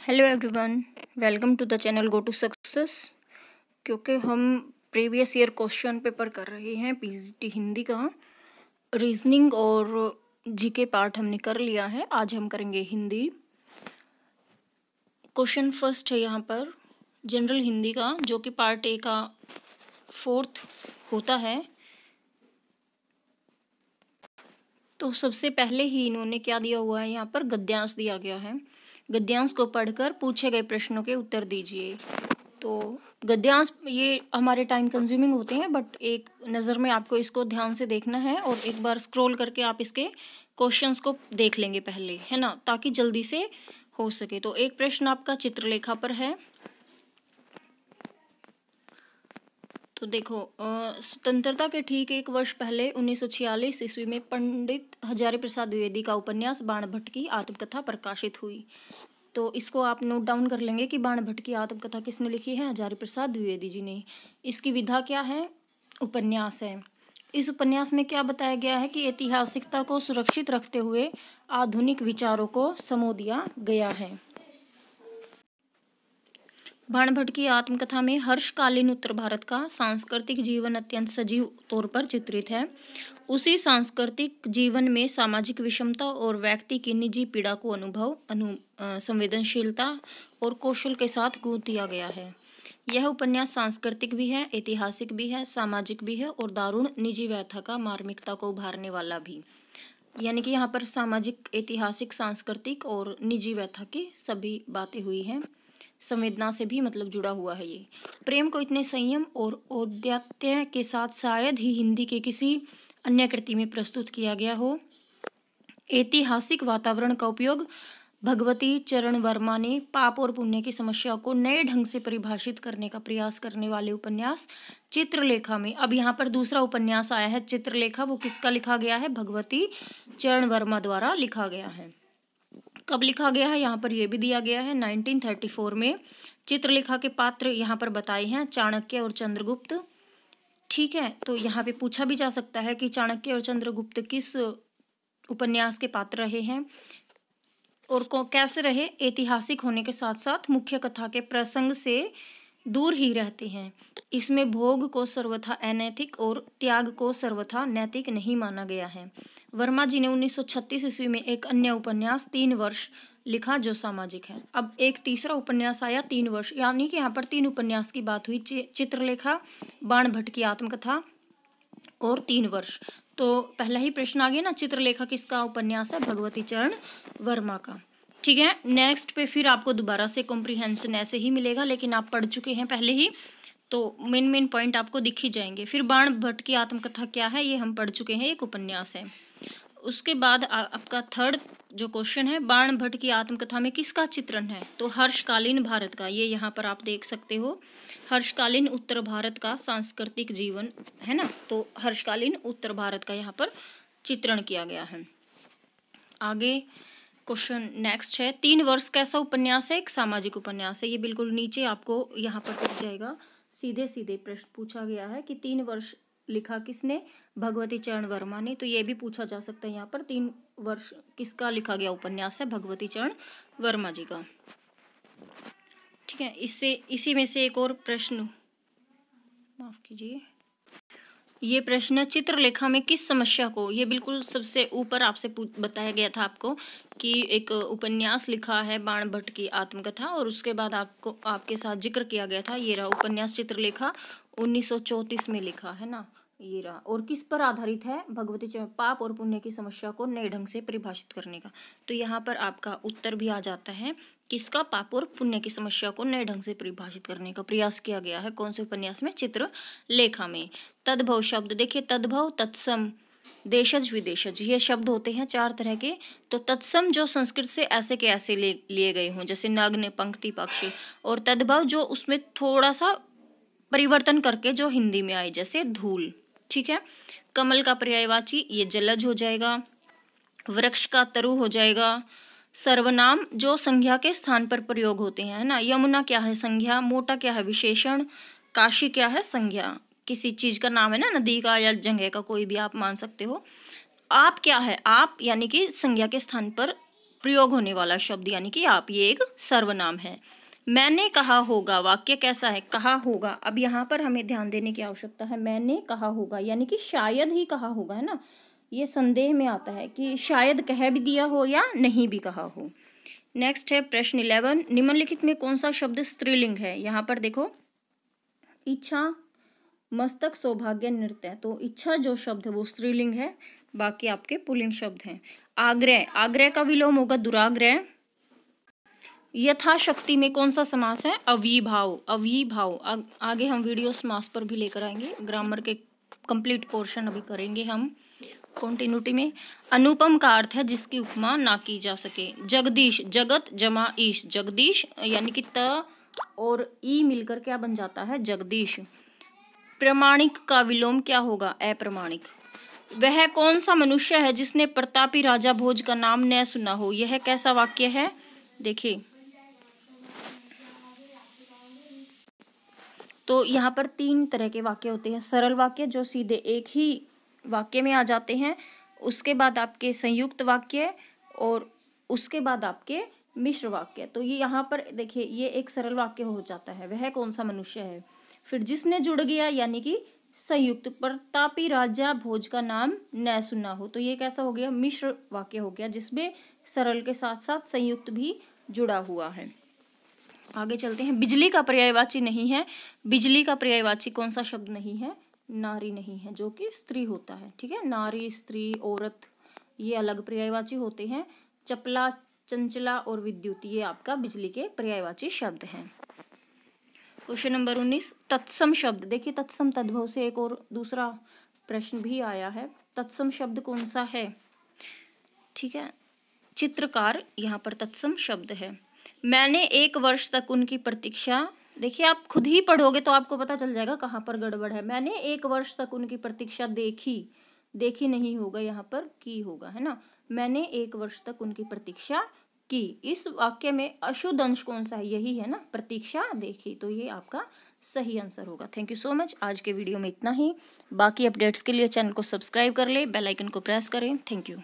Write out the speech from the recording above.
Hello everyone, welcome to the channel go to success. क्योंकि हम previous year question paper कर रहे हैं पीजीटी हिंदी का, रीजनिंग और जीके पार्ट हमने कर लिया है। आज हम करेंगे हिंदी। क्वेश्चन फर्स्ट है यहाँ पर जनरल हिंदी का, जो कि पार्ट ए का 4th होता है। तो सबसे पहले ही इन्होंने क्या दिया हुआ है, यहाँ पर गद्यांश दिया गया है। गद्यांश को पढ़कर पूछे गए प्रश्नों के उत्तर दीजिए। तो गद्यांश ये हमारे टाइम कंज्यूमिंग होते हैं, बट एक नज़र में आपको इसको ध्यान से देखना है और एक बार स्क्रॉल करके आप इसके क्वेश्चंस को देख लेंगे पहले, है ना, ताकि जल्दी से हो सके। तो एक प्रश्न आपका चित्रलेखा पर है। तो देखो, स्वतंत्रता के ठीक एक वर्ष पहले 1946 ईस्वी में पंडित हजारी प्रसाद द्विवेदी का उपन्यास बाणभट्ट की आत्मकथा प्रकाशित हुई। तो इसको आप नोट डाउन कर लेंगे कि बाणभट्ट की आत्मकथा किसने लिखी है, हजारी प्रसाद द्विवेदी जी ने। इसकी विधा क्या है, उपन्यास है। इस उपन्यास में क्या बताया गया है कि ऐतिहासिकता को सुरक्षित रखते हुए आधुनिक विचारों को समो दिया गया है। बाणभट्ट की आत्मकथा में हर्षकालीन उत्तर भारत का सांस्कृतिक जीवन अत्यंत सजीव तौर पर चित्रित है। उसी सांस्कृतिक जीवन में सामाजिक विषमता और व्यक्ति की निजी पीड़ा को संवेदनशीलता और कौशल के साथ गूंथ दिया गया है। यह उपन्यास सांस्कृतिक भी है, ऐतिहासिक भी है, सामाजिक भी है और दारुण निजी व्यथा का मार्मिकता को उभारने वाला भी। यानी कि यहाँ पर सामाजिक, ऐतिहासिक, सांस्कृतिक और निजी व्यथा की सभी बातें हुई हैं। संवेदना से भी मतलब जुड़ा हुआ है ये। प्रेम को इतने संयम और औदार्य के साथ शायद ही हिंदी के किसी अन्य कृति में प्रस्तुत किया गया हो। ऐतिहासिक वातावरण का उपयोग भगवती चरण वर्मा ने पाप और पुण्य की समस्या को नए ढंग से परिभाषित करने का प्रयास करने वाले उपन्यास चित्रलेखा में। अब यहाँ पर दूसरा उपन्यास आया है चित्रलेखा, वो किसका लिखा गया है, भगवती चरण वर्मा द्वारा लिखा गया है। कब लिखा गया है, यहाँ पर यह भी दिया गया है 1934 में। चित्रलेखा के पात्र यहाँ पर बताए हैं चाणक्य और चंद्रगुप्त। ठीक है, तो यहाँ पे पूछा भी जा सकता है कि चाणक्य और चंद्रगुप्त किस उपन्यास के पात्र रहे हैं और कैसे रहे। ऐतिहासिक होने के साथ साथ मुख्य कथा के प्रसंग से दूर ही रहते हैं। इसमें भोग को सर्वथा अनैतिक और त्याग को सर्वथा नैतिक नहीं माना गया है। वर्मा जी ने 1936 ईस्वी में एक अन्य उपन्यास 3 वर्ष लिखा जो सामाजिक है। अब एक तीसरा उपन्यास आया 3 वर्ष, यानी कि यहाँ पर 3 उपन्यास की बात हुई, चित्रलेखा, बाणभट्ट की आत्मकथा और 3 वर्ष। तो पहला ही प्रश्न आ गया ना, चित्रलेखा किसका उपन्यास है, भगवती चरण वर्मा का। ठीक है, नेक्स्ट पे फिर आपको दोबारा से कॉम्प्रिहेंशन ऐसे ही मिलेगा, लेकिन आप पढ़ चुके हैं पहले ही, तो मेन पॉइंट आपको दिख ही जाएंगे। फिर बाणभट्ट की आत्मकथा क्या है, ये हम पढ़ चुके हैं, एक उपन्यास है। उसके बाद आपका थर्ड जो क्वेश्चन है, बाणभट्ट की आत्मकथा में किसका चित्रण है, तो हर्षकालीन भारत का। ये यहाँ पर आप देख सकते हो, हर्षकालीन उत्तर भारत का सांस्कृतिक जीवन है ना, तो हर्षकालीन उत्तर भारत का यहाँ पर चित्रण किया गया है। आगे क्वेश्चन नेक्स्ट है, 3 वर्ष कैसा उपन्यास है, एक सामाजिक उपन्यास है। ये बिल्कुल नीचे आपको यहाँ पर दिख जाएगा, सीधे सीधे प्रश्न पूछा गया है कि 3 वर्ष लिखा किसने, भगवती चरण वर्मा ने। तो ये भी पूछा जा सकता है यहाँ पर 3 वर्ष किसका लिखा गया उपन्यास है, भगवती चरण वर्मा जी का। ठीक है, इसी में से एक और प्रश्न, माफ कीजिए, ये प्रश्न चित्रलेखा में किस समस्या को, ये बिल्कुल सबसे ऊपर आपसे बताया गया था आपको कि एक उपन्यास लिखा है बाणभट्ट की आत्मकथा, और उसके बाद आपको आपके साथ जिक्र किया गया था, ये रहा उपन्यास चित्रलेखा 1934 में लिखा है ना, ये रहा। और किस पर आधारित है, भगवती चरण, पाप और पुण्य की समस्या को नए ढंग से परिभाषित करने का। तो यहाँ पर आपका उत्तर भी आ जाता है, किसका, पाप और पुण्य की समस्या को नए ढंग से परिभाषित करने का प्रयास किया गया है। कौन से उपन्यास में, चित्रलेखा में। तद्भव शब्द देखिए, तद्भव, तत्सम, देशज, विदेशज, ये शब्द होते हैं 4 तरह के। तो तत्सम जो संस्कृत से ऐसे के ऐसे लिए गए हों, जैसे नग्न, पंक्ति, पक्षी, और तद्भव जो उसमें थोड़ा सा परिवर्तन करके जो हिंदी में आए, जैसे धूल। ठीक है, कमल का पर्यायवाची ये जलज हो जाएगा, वृक्ष का तरु हो जाएगा, सर्वनाम जो संज्ञा के स्थान पर प्रयोग होते हैं, है ना। यमुना क्या है, संज्ञा। मोटा क्या है, विशेषण। काशी क्या है, संज्ञा, किसी चीज का नाम है ना, नदी का या जगह का, कोई भी आप मान सकते हो। आप क्या है, आप यानी कि संज्ञा के स्थान पर प्रयोग होने वाला शब्द यानी कि आप, ये एक सर्वनाम है। मैंने कहा होगा वाक्य कैसा है, कहा होगा। अब यहाँ पर हमें ध्यान देने की आवश्यकता है, मैंने कहा होगा यानी कि शायद ही कहा होगा, है ना। ये संदेह में आता है कि शायद कह भी दिया हो या नहीं भी कहा हो। नेक्स्ट है प्रश्न 11, निम्नलिखित में कौन सा शब्द स्त्रीलिंग है। यहाँ पर देखो, इच्छा, मस्तक, सौभाग्य, नृत्य। तो इच्छा जो शब्द है वो स्त्रीलिंग है, बाकी आपके पुल्लिंग शब्द हैं। आग्रह, आग्रह का विलोम होगा दुराग्रह। यथाशक्ति में कौन सा समास है, अविभाव, अविभाव। आगे हम वीडियो समास पर भी लेकर आएंगे, ग्रामर के कंप्लीट पोर्शन अभी करेंगे हम कॉन्टिन्यूटी में। अनुपम का अर्थ है जिसकी उपमा ना की जा सके। जगदीश, जगत जमा ईश, जगदीश यानी कि त और ई मिलकर क्या बन जाता है, जगदीश। प्रमाणिक का विलोम क्या होगा, अप्रमाणिक। वह कौन सा मनुष्य है जिसने प्रतापी राजा भोज का नाम न सुना हो। यह कैसा वाक्य है, देखिए। तो यहाँ पर 3 तरह के वाक्य होते हैं। सरल वाक्य जो सीधे एक ही वाक्य में आ जाते हैं, उसके बाद आपके संयुक्त वाक्य, और उसके बाद आपके मिश्र वाक्य। तो ये यहाँ पर देखिए, ये एक सरल वाक्य हो जाता है, वह कौन सा मनुष्य है। फिर जिसने जुड़ गया यानी कि संयुक्त, प्रतापी राजा भोज का नाम न सुना हो। तो ये कैसा हो गया, मिश्र वाक्य हो गया, जिसमें सरल के साथ साथ संयुक्त भी जुड़ा हुआ है। आगे चलते हैं। बिजली का पर्यायवाची नहीं है। बिजली का पर्यायवाची कौन सा शब्द नहीं है, नारी नहीं है, जो कि स्त्री होता है। ठीक है, नारी, स्त्री, औरत, ये अलग पर्यायवाची होते हैं। चपला, चंचला और विद्युत, ये आपका बिजली के पर्यायवाची शब्द हैं। क्वेश्चन नंबर 19, तत्सम शब्द। देखिए, तत्सम तद्भव से एक और दूसरा प्रश्न भी आया है। तत्सम शब्द कौन सा है, ठीक है। चित्रकार, यहाँ पर तत्सम शब्द है। मैंने 1 वर्ष तक उनकी प्रतीक्षा, देखिए आप खुद ही पढ़ोगे तो आपको पता चल जाएगा कहाँ पर गड़बड़ है। मैंने 1 वर्ष तक उनकी प्रतीक्षा देखी, देखी नहीं होगा, यहाँ पर की होगा, है ना। मैंने 1 वर्ष तक उनकी प्रतीक्षा की। इस वाक्य में अशुद्ध अंश कौन सा है, यही है ना, प्रतीक्षा देखी। तो ये आपका सही आंसर होगा। Thank you so much. आज के वीडियो में इतना ही। बाकी अपडेट्स के लिए चैनल को सब्सक्राइब कर ले, बेल आइकन को प्रेस करें। Thank you.